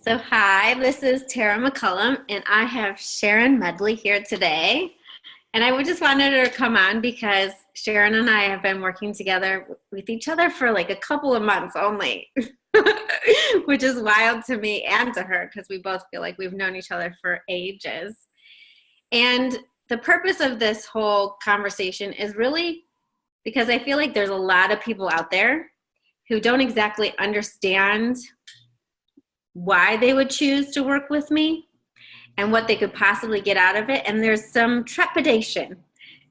So hi, this is Tara McCullum, and I have Sharron Medley here today. And I just wanted her to come on because Sharron and I have been working together with each other for like a couple of months only, which is wild to me and to her because we both feel like we've known each other for ages. And the purpose of this whole conversation is really because I feel like there's a lot of people out there who don't exactly understand why they would choose to work with me and what they could possibly get out of it. And there's some trepidation.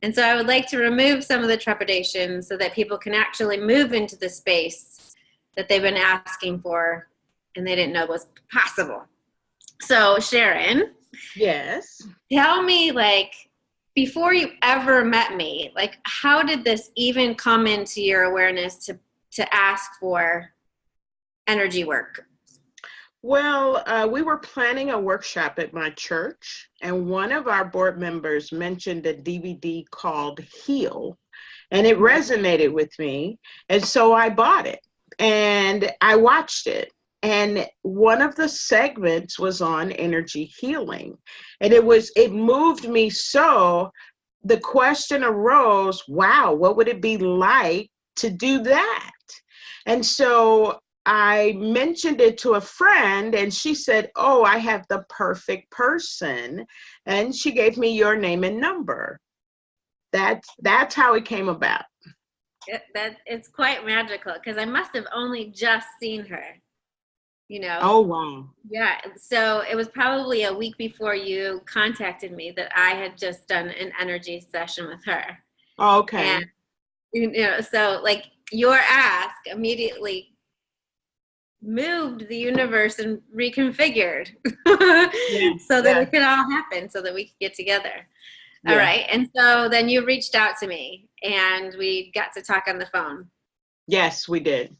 And so I would like to remove some of the trepidation so that people can actually move into the space that they've been asking for and they didn't know was possible. So Sharron. Yes. Tell me, like, before you ever met me, like, how did this even come into your awareness to ask for energy work? Well, we were planning a workshop at my church, and one of our board members mentioned a DVD called Heal, and it resonated with me. And so I bought it and I watched it. And one of the segments was on energy healing. And it moved me so the question arose, wow, what would it be like to do that? And so I mentioned it to a friend and she said, oh, I have the perfect person. And she gave me your name and number. That's how it came about. It's quite magical because I must have only just seen her, you know. Oh, wow. Yeah. So it was probably a week before you contacted me that I had just done an energy session with her. Oh, okay. And, so like your ask immediately moved the universe and reconfigured so that it could all happen so that we could get together. All right. And so then you reached out to me and we got to talk on the phone. Yes, we did.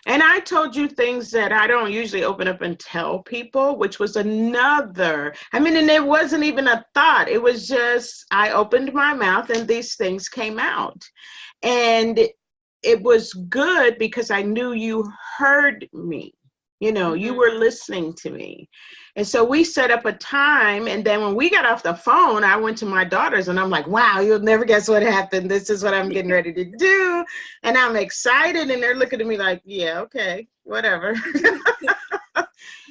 And I told you things that I don't usually open up and tell people, which was and it wasn't even a thought. It was just, I opened my mouth and these things came out. And it was good because I knew you heard me. You were listening to me. And so we set up a time. And then when we got off the phone, I went to my daughters and I'm like, wow, you'll never guess what happened. This is what I'm getting ready to do. And I'm excited. And they're looking at me like, yeah, okay, whatever.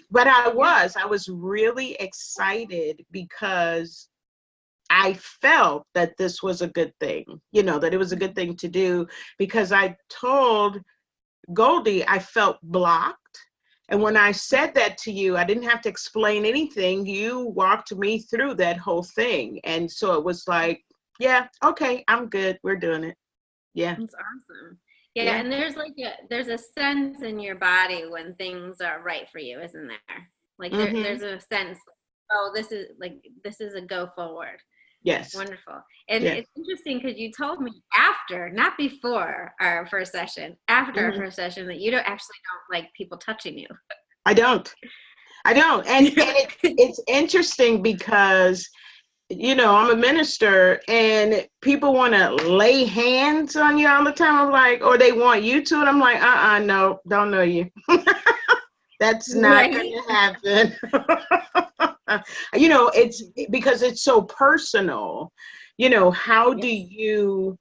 But I was really excited because I felt that this was a good thing, that it was a good thing to do because I told Goldie I felt blocked. And when I said that to you, I didn't have to explain anything. You walked me through that whole thing. And so it was like, yeah, okay, I'm good. We're doing it. Yeah. That's awesome. Yeah. And there's a sense in your body when things are right for you, isn't there? Like there's a sense, oh, this is a go forward. Yes. Wonderful. And it's interesting because you told me after, not before our first session, after our first session, that you don't like people touching you. I don't. And it's interesting because, I'm a minister and people want to lay hands on you all the time. I'm like, or they want you to. And I'm like, no, don't know you. That's not going to happen. It's because it's so personal. How do you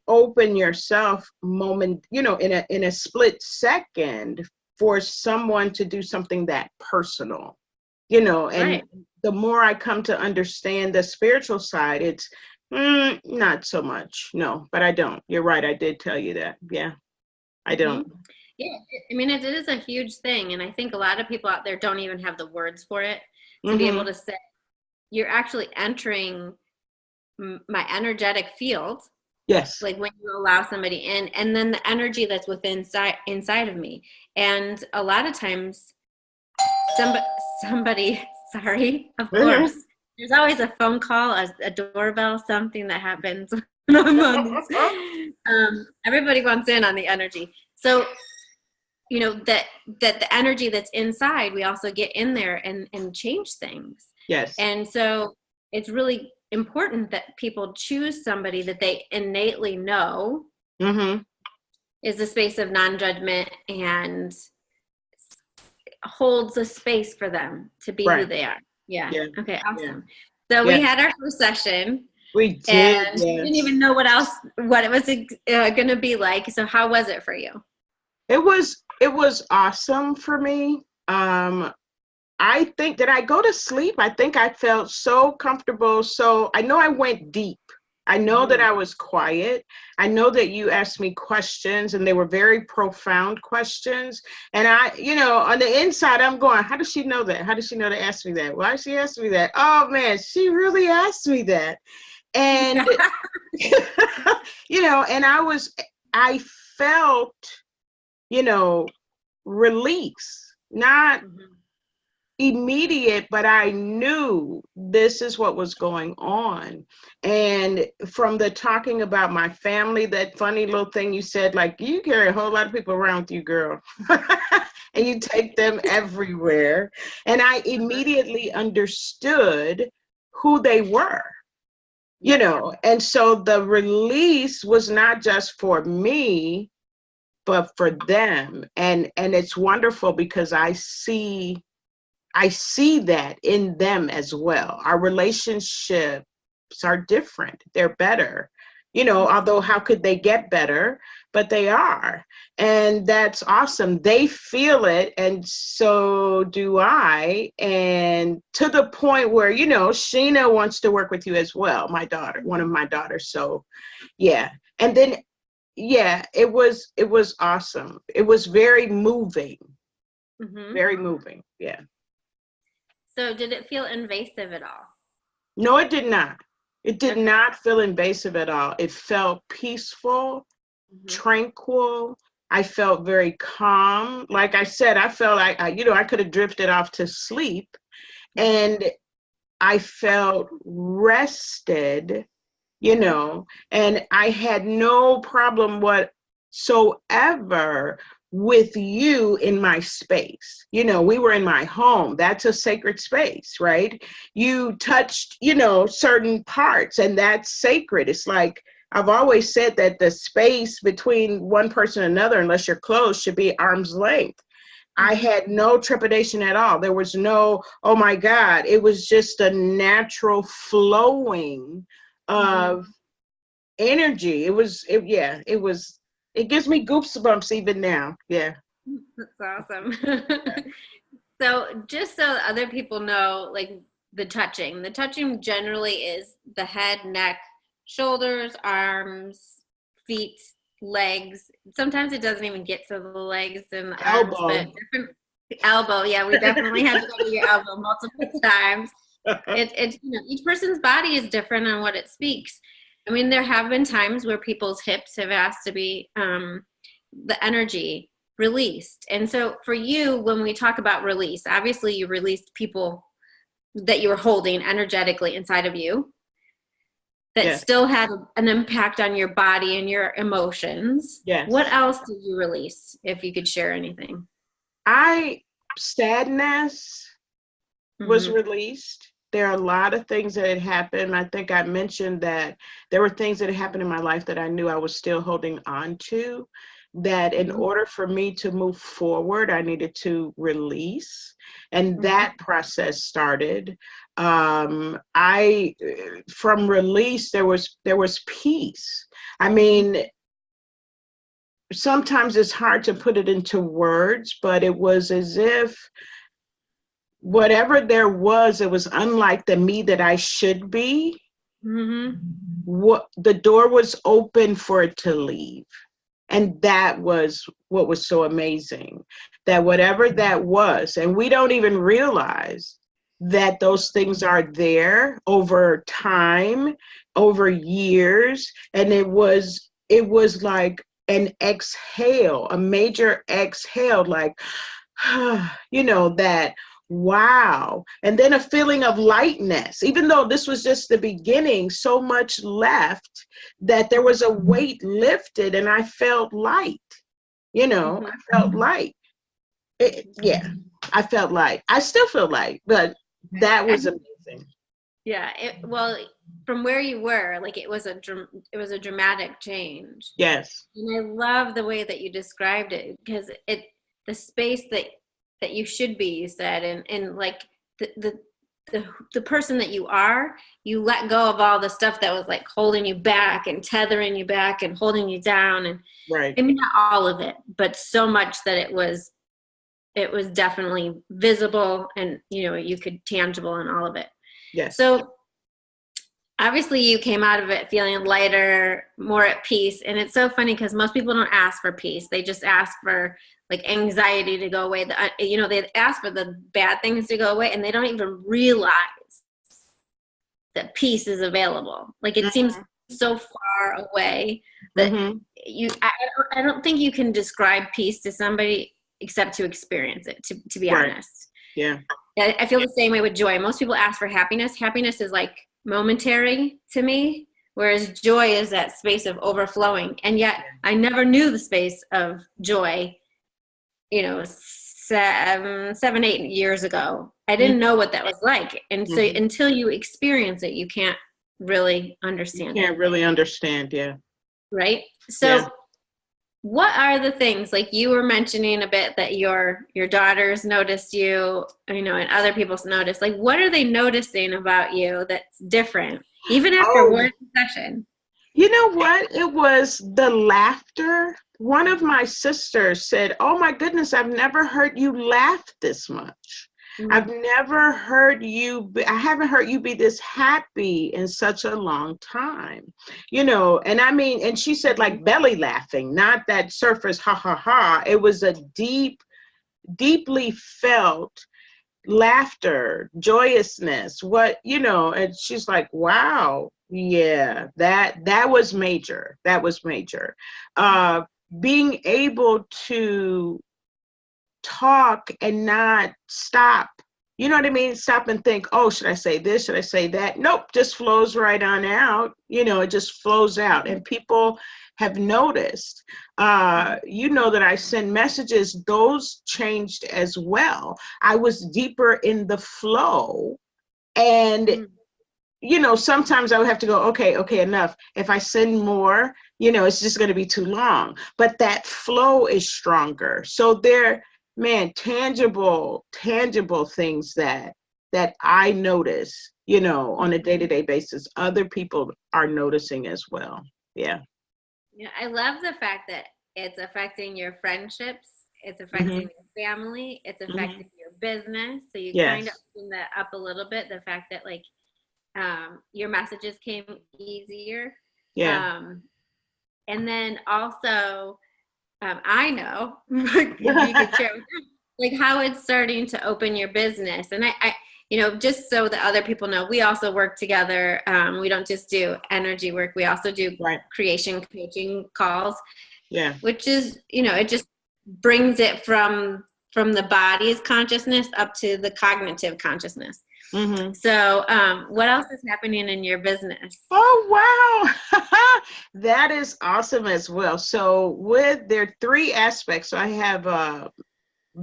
open yourself in a split second for someone to do something that personal, and the more I come to understand the spiritual side, it's not so much. No, but I don't. You're right. I did tell you that. Yeah, I don't. Yeah. I mean, it is a huge thing. And I think a lot of people out there don't even have the words for it to be able to say, you're actually entering my energetic field. Yes. Like when you allow somebody in, and then the energy that's inside of me. And a lot of times somebody, sorry, of course, there's always a phone call, a doorbell, something that happens when I'm on this. Everybody wants in on the energy. So, that the energy that's inside, we also get in there and change things. Yes. And so it's really important that people choose somebody that they innately know is a space of non-judgment and holds a space for them to be who Right. they are. Yeah. Yeah. Okay, Yeah. awesome. So we Yeah. had our first session, We did. and we didn't Yes. even know what it was going to be like. So how was it for you? It was awesome for me. I think that I go to sleep. I think I felt so comfortable. So I know I went deep. I know that Mhm. I was quiet. I know that you asked me questions and they were very profound questions. And on the inside, I'm going, how does she know that? How does she know to ask me that? Why did she ask me that? Oh man, she really asked me that. And, and I felt, you know, release, not Mhm. immediate, but I knew this is what was going on. And from the talking about my family, that funny little thing you said, like, you carry a whole lot of people around with you, girl. And you take them everywhere. And I immediately understood who they were. Yeah. And so the release was not just for me, but for them. And it's wonderful because I see that in them as well. Our relationships are different. They're better. Although how could they get better? But they are. And that's awesome. They feel it, and so do I. And to the point where, Sheena wants to work with you as well, my daughter, one of my daughters. So yeah. And then yeah, it was awesome. It was very moving. Mhm. Very moving. Yeah. So did it feel invasive at all? No, it did not. It did Okay. not feel invasive at all. It felt peaceful, Mhm. tranquil. I felt very calm. Like I said, I felt I could have drifted off to sleep, Mhm. and I felt rested, and I had no problem whatsoever with you in my space. We were in my home. That's a sacred space, right? You touched, certain parts, and that's sacred. It's like I've always said that the space between one person and another, unless you're close, should be arm's length. I Mhm. had no trepidation at all. There was no, oh my God. It was just a natural flowing Mhm. of energy. It gives me goosebumps even now. Yeah. That's awesome. So just so other people know, like the touching generally is the head, neck, shoulders, arms, feet, legs. Sometimes it doesn't even get to the legs and the arms, but Elbow. different elbow. Yeah, we definitely had to go to your elbow multiple times. It's each person's body is different on what it speaks. I mean, there have been times where people's hips have asked to be the energy released. And so for you, when we talk about release, obviously you released people that you were holding energetically inside of you that Yes. still had an impact on your body and your emotions. What Yes. else did you release, if you could share anything? I Sadness was Mm-hmm. released. There are a lot of things that had happened. I think I mentioned that there were things that had happened in my life that I knew I was still holding on to, that in Mm-hmm. order for me to move forward, I needed to release. And Mm-hmm. that process started. I From release, there was peace. I mean, sometimes it's hard to put it into words, but it was as if whatever there was, it was unlike the me that I should be. Mm-hmm. What the door was open for it to leave. And that was what was so amazing. That whatever that was, and we don't even realize that those things are there over time, over years. And it was like an exhale, a major exhale, like that wow. And then a feeling of lightness, even though this was just the beginning, so much left that there was a weight lifted and I felt light. Mm-hmm. I felt light. Yeah, I felt light. I still feel light, but that was amazing. Yeah, well, from where you were, like it was a dramatic change. Yes. And I love the way that you described it because the space that that you should be, you said, and like the person that you are, you let go of all the stuff that was like holding you back and tethering you back and holding you down. And Right. maybe not all of it, but so much that it was definitely visible, and you could tangible in all of it. Yes. So obviously you came out of it feeling lighter, more at peace. And it's so funny because most people don't ask for peace. They just ask for like anxiety to go away. They ask for the bad things to go away, and they don't even realize that peace is available. Like it seems so far away that I don't think you can describe peace to somebody except to experience it, to be honest. Yeah. I feel the same way with joy. Most people ask for happiness. Happiness is like momentary to me, whereas joy is that space of overflowing. And yet I never knew the space of joy, 7-8 years ago. I didn't know what that was like. And so until you experience it, you can't really understand you can't really understand. Yeah. Right. So what are the things, like you were mentioning a bit, that your daughters noticed you, and other people's noticed, like what are they noticing about you that's different even after one session? You know what? It was the laughter. One of my sisters said, "Oh my goodness, I've never heard you laugh this much. I've never heard I haven't heard you be this happy in such a long time." And I mean, and she said like belly laughing, not that surface ha ha ha. It was a deeply felt laughter, joyousness, and she's like, wow, yeah, that was major. That was major. Being able to talk and not stop, you know what I mean? Stop and think, oh, should I say this? Should I say that? Nope, just flows right on out. It just flows out. And people have noticed, that I send messages, those changed as well. I was deeper in the flow. And, sometimes I would have to go, okay, enough. If I send more, it's just going to be too long. But that flow is stronger. So tangible things that I notice, on a day-to-day basis, other people are noticing as well. Yeah. Yeah, I love the fact that it's affecting your friendships, it's affecting your family, it's affecting your business. So you kind of open that up a little bit, the fact that like your messages came easier. Yeah. And then also, I know you could share with them, like how it's starting to open your business. And I just so that other people know, we also work together. We don't just do energy work. We also do creation coaching calls. Yeah. Which is, it just brings it from the body's consciousness up to the cognitive consciousness. So what else is happening in your business? Oh, wow. That is awesome as well. So there are 3 aspects. So I have a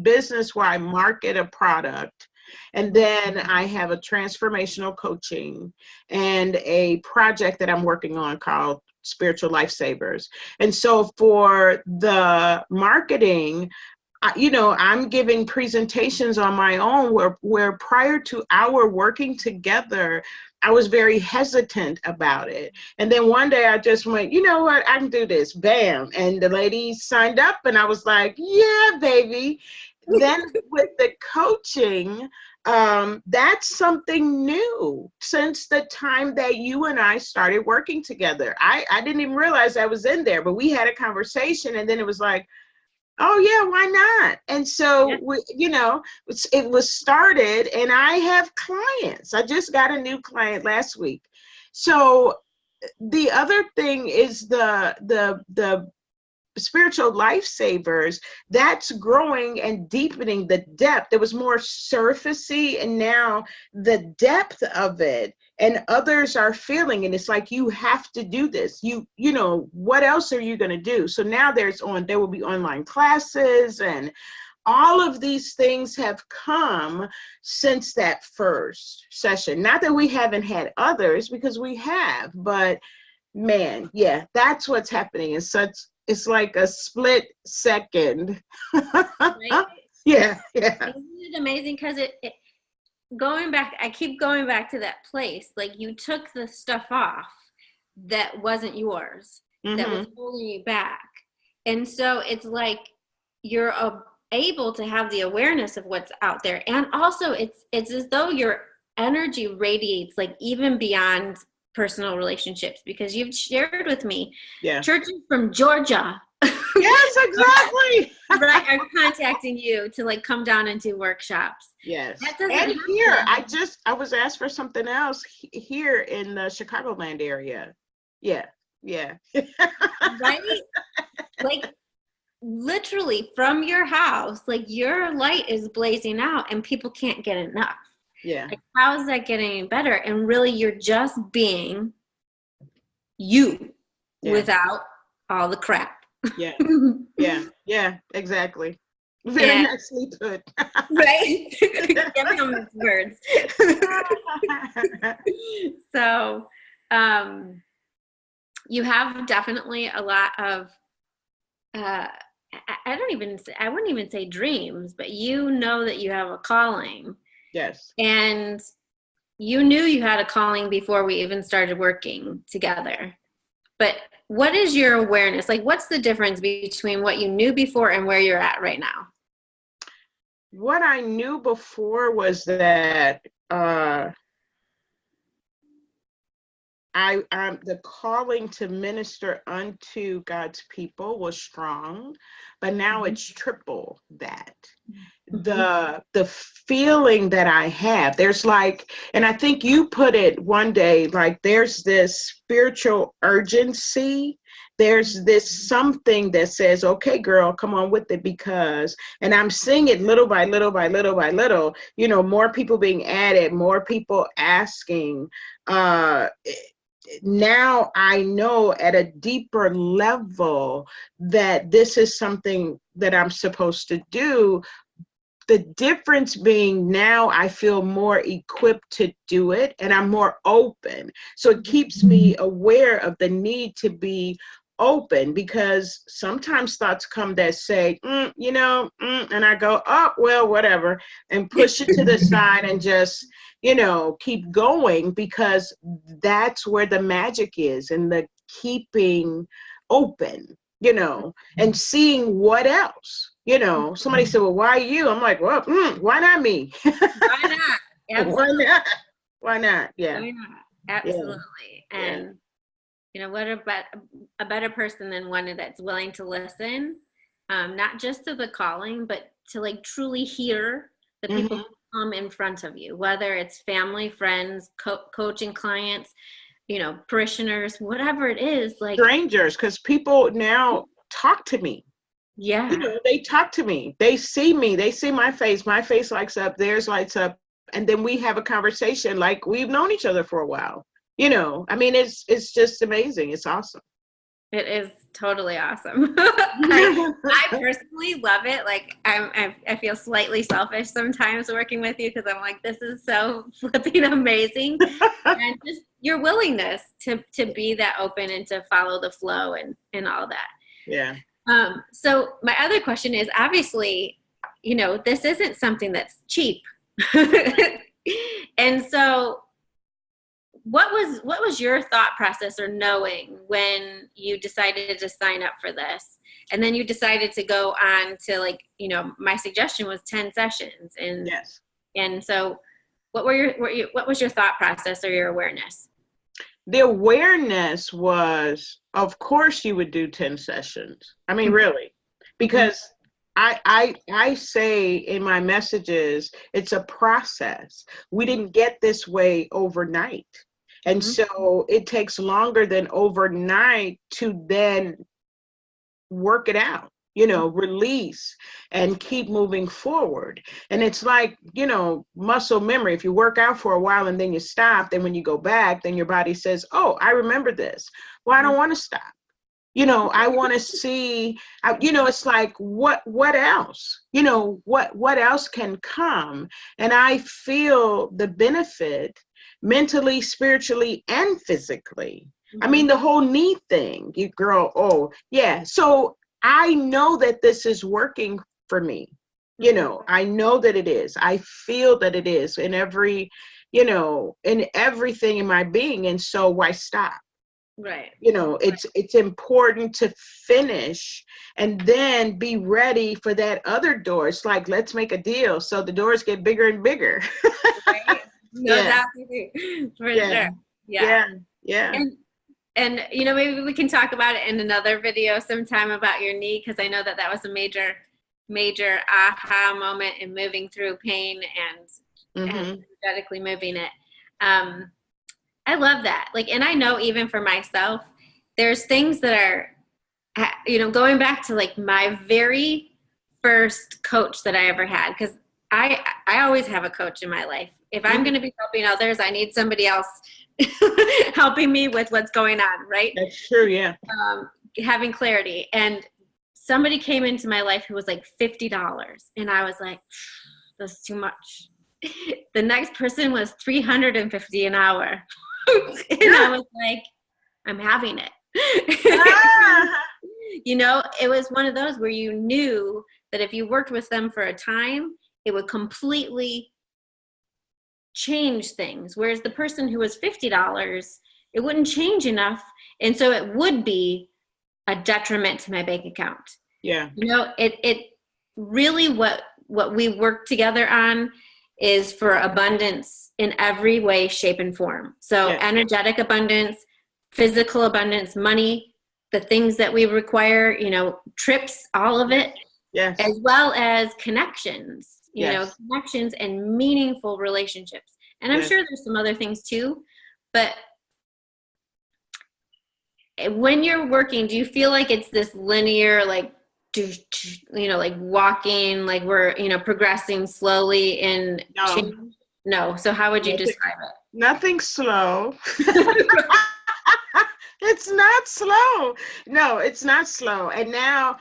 business where I market a product. And then I have a transformational coaching and a project that I'm working on called Spiritual Lifesavers. And so for the marketing, I'm giving presentations on my own where prior to our working together, I was very hesitant about it. And then one day I just went, you know what, I can do this. Bam. And the lady signed up and I was like, yeah, baby. Then with the coaching, that's something new since the time that you and I started working together. I didn't even realize I was in there, but we had a conversation and then it was like, oh yeah, why not? And so, it was started and I have clients. I just got a new client last week. So the other thing is the Spiritual Lifesavers, that's growing and deepening the depth. It was more surfacey and now the depth of it and others are feeling, and it's like, you have to do this. What else are you going to do? So now there will be online classes and all of these things have come since that first session. Not that we haven't had others, because we have, but man, yeah, that's what's happening. It's like a split second. Right. Yeah, yeah. Isn't it amazing? Because going back, I keep going back to that place. Like you took the stuff off that wasn't yours, that was Mm-hmm. holding you back. And so it's like you're able to have the awareness of what's out there. And also it's as though your energy radiates like even beyond personal relationships, because you've shared with me Yeah. churches from Georgia Yes, exactly. right are contacting you to like come down and do workshops. Yes. That doesn't And here, happen. I was asked for something else here in the Chicagoland area. Yeah. Yeah. Right? Like literally from your house, like your light is blazing out and people can't get enough. Yeah. Like, how is that getting any better? And really, you're just being you Yeah. without all the crap. Yeah. Yeah. Yeah. Exactly. Very And, nicely put. right? Give them words. So, you have definitely a lot of, I wouldn't even say dreams, but you know that you have a calling. Yes. And you knew you had a calling before we even started working together. But what is your awareness? Like, what's the difference between what you knew before and where you're at right now? What I knew before was that the calling to minister unto God's people was strong, but now it's triple that. The feeling that I have, there's like, and I think you put it one day, like there's this spiritual urgency. There's this something that says, okay, girl, come on with it, because, and I'm seeing it little by little by little by little, more people being added, more people asking. Now I know at a deeper level that this is something that I'm supposed to do. The difference being now I feel more equipped to do it and I'm more open. So it keeps me aware of the need to be open, because sometimes thoughts come that say, and I go, oh, well, whatever, and push it to the side and just, keep going, because that's where the magic is, and the keeping open, and seeing what else. Somebody said, well, why you? I'm like, well, why not me? Why not? Absolutely. Why not? Why not? Yeah. Why not? Absolutely. Yeah. And what about a better person than one that's willing to listen, not just to the calling, but to like truly hear the people who come in front of you, whether it's family, friends, coaching clients, parishioners, whatever it is, like strangers, because people now talk to me. Yeah. They talk to me. They see me. They see my face. My face lights up. Theirs lights up. And then we have a conversation like we've known each other for a while. I mean, it's just amazing. It's awesome. It is totally awesome. I personally love it. Like I feel slightly selfish sometimes working with you, because I'm like, this is so flipping amazing. And just your willingness to be that open and to follow the flow and all that. Yeah. So my other question is, obviously, this isn't something that's cheap. And so what was your thought process or knowing when you decided to sign up for this? And then you decided to go on to my suggestion was 10 sessions. And yes. And so what was your thought process or your awareness? The awareness was, of course you would do 10 sessions. I mean, really, because I say in my messages, it's a process. We didn't get this way overnight. And so it takes longer than overnight to then work it out, release and keep moving forward. And it's like, muscle memory. If you work out for a while and then you stop, then when you go back, then your body says, oh, I remember this. Well, I don't want to stop. I want to see, it's like, what else, what else can come? And I feel the benefit mentally, spiritually, and physically. I mean, the whole knee thing, you girl. Oh, yeah. So I know that this is working for me. You know, I know that it is. I feel that it is in every, you know, in everything in my being. And so why stop? Right. You know, it's important to finish and then be ready for that other door. It's like, let's make a deal. So the doors get bigger and bigger. Right. No, Yeah. that's for Yeah. sure. Yeah. Yeah. Yeah. And you know, maybe we can talk about it in another video sometime about your knee, because I know that that was a major aha moment in moving through pain and energetically moving it. I love that. Like, and I know even for myself, there's things that are, you know, going back to like my very first coach that I ever had, because I always have a coach in my life. If I'm going to be helping others, I need somebody else helping me with what's going on, right? That's true, yeah. Having clarity. And somebody came into my life who was like $50, and I was like, that's too much. The next person was $350 an hour. And I was like, I'm having it. You know, it was one of those where you knew that if you worked with them for a time, it would completely change things. Whereas the person who was $50, it wouldn't change enough. And so it would be a detriment to my bank account. Yeah. You know, it really what we work together on is for abundance in every way, shape, and form. So energetic abundance, physical abundance, money, the things that we require, you know, trips, all of it, as well as connections, you know, connections and meaningful relationships. And I'm sure there's some other things too, but when you're working, do you feel like it's this linear, like, you know, like walking, like we're, you know, progressing slowly in change? No. So how would you describe it? Nothing slow. It's not slow. No, it's not slow. And now,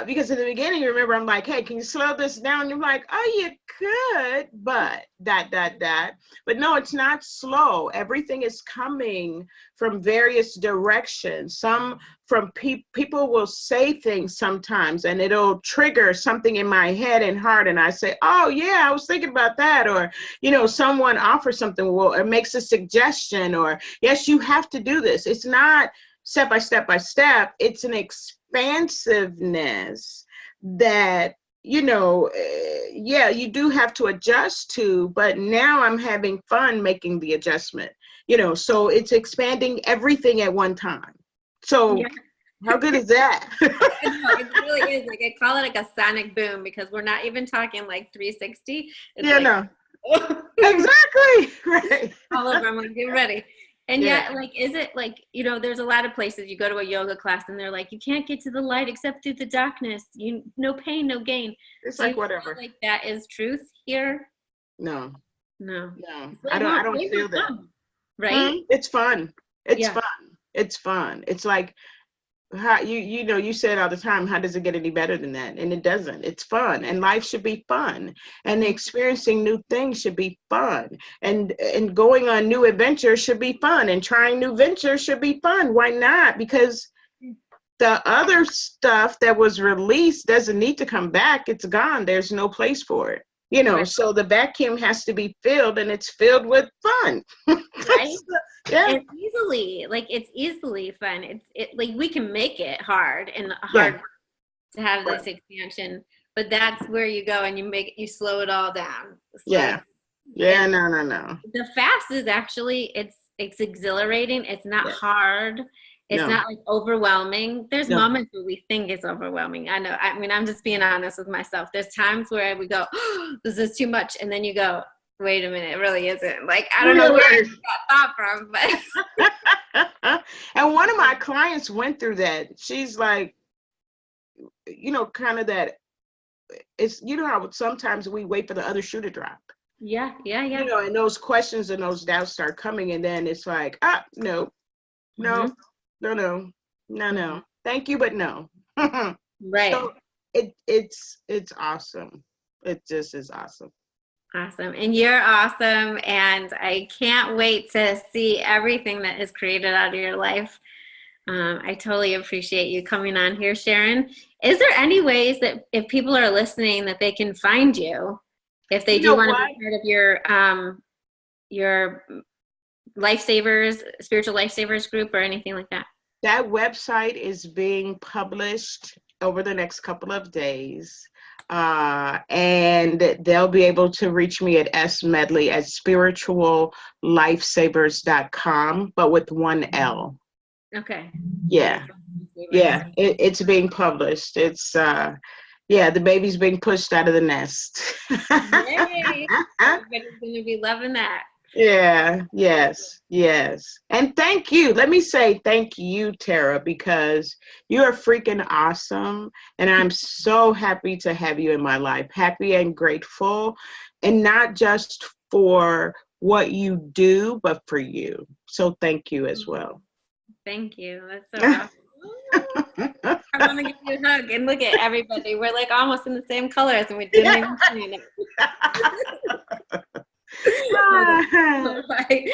because in the beginning, remember, I'm like, hey, can you slow this down? You're like, oh, you could, but ... But no, it's not slow. Everything is coming from various directions. Some from people will say things sometimes, and it'll trigger something in my head and heart. And I say, oh, yeah, I was thinking about that. Or, you know, someone offers something, or makes a suggestion, or, yes, you have to do this. It's not step by step by step. It's an expansiveness that, you know, you do have to adjust to, but now I'm having fun making the adjustment, you know, so it's expanding everything at one time. So how good is that? No, it really is. Like, I call it like a sonic boom, because we're not even talking like 360. It's no. Exactly. Right. All over. I'm like, get ready. And yet, like, is it like, you know, there's a lot of places you go to a yoga class and they're like, you can't get to the light except through the darkness. No pain, no gain. It's like whatever. Like, that is truth here? No. Like, I don't feel that. Fun, right? It's fun. It's fun. It's like, how you know, you say it all the time, how does it get any better than that? And it doesn't. It's fun, and life should be fun, and experiencing new things should be fun, and going on new adventures should be fun, and trying new ventures should be fun. Why not? Because the other stuff that was released doesn't need to come back. It's gone. There's no place for it, you know. So the vacuum has to be filled, and it's filled with fun. Right? It's easily fun. It's like, we can make it hard and hard to have this expansion, but that's where you go and you slow it all down. No. The fast is actually, it's exhilarating. It's not hard. It's not like overwhelming. There's moments where we think it's overwhelming. I know. I mean, I'm just being honest with myself. There's times where we go, oh, this is too much, and then you go, wait a minute, it really isn't. Like, I don't know where I got that from, but. And one of my clients went through that. She's like, you know, kind of that, it's, you know how sometimes we wait for the other shoe to drop. Yeah. You know, and those questions and those doubts start coming, and then it's like, no. Thank you, but no. Right. So it's awesome. It just is awesome. Awesome. And you're awesome. And I can't wait to see everything that is created out of your life. I totally appreciate you coming on here, Sharron. Is there any ways that if people are listening that they can find you if they You do know want to what? be part of your lifesavers, spiritual lifesavers group or anything like that? That website is being published over the next couple of days. And they'll be able to reach me at smedley at spirituallifesavers.com, but with one L. Okay. Yeah. Yeah. It's being published. It's, yeah, the baby's being pushed out of the nest. Yay! Everybody's going to be loving that. Yeah, yes, yes. And thank you. Let me say thank you, Tara, because you're freaking awesome. And I'm so happy to have you in my life. Happy and grateful. And not just for what you do, but for you. So thank you as well. Thank you. That's so awesome. I want to give you a hug and look at everybody. We're like almost in the same colors and we didn't even see it. Bye.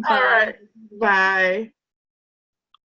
All right. Bye.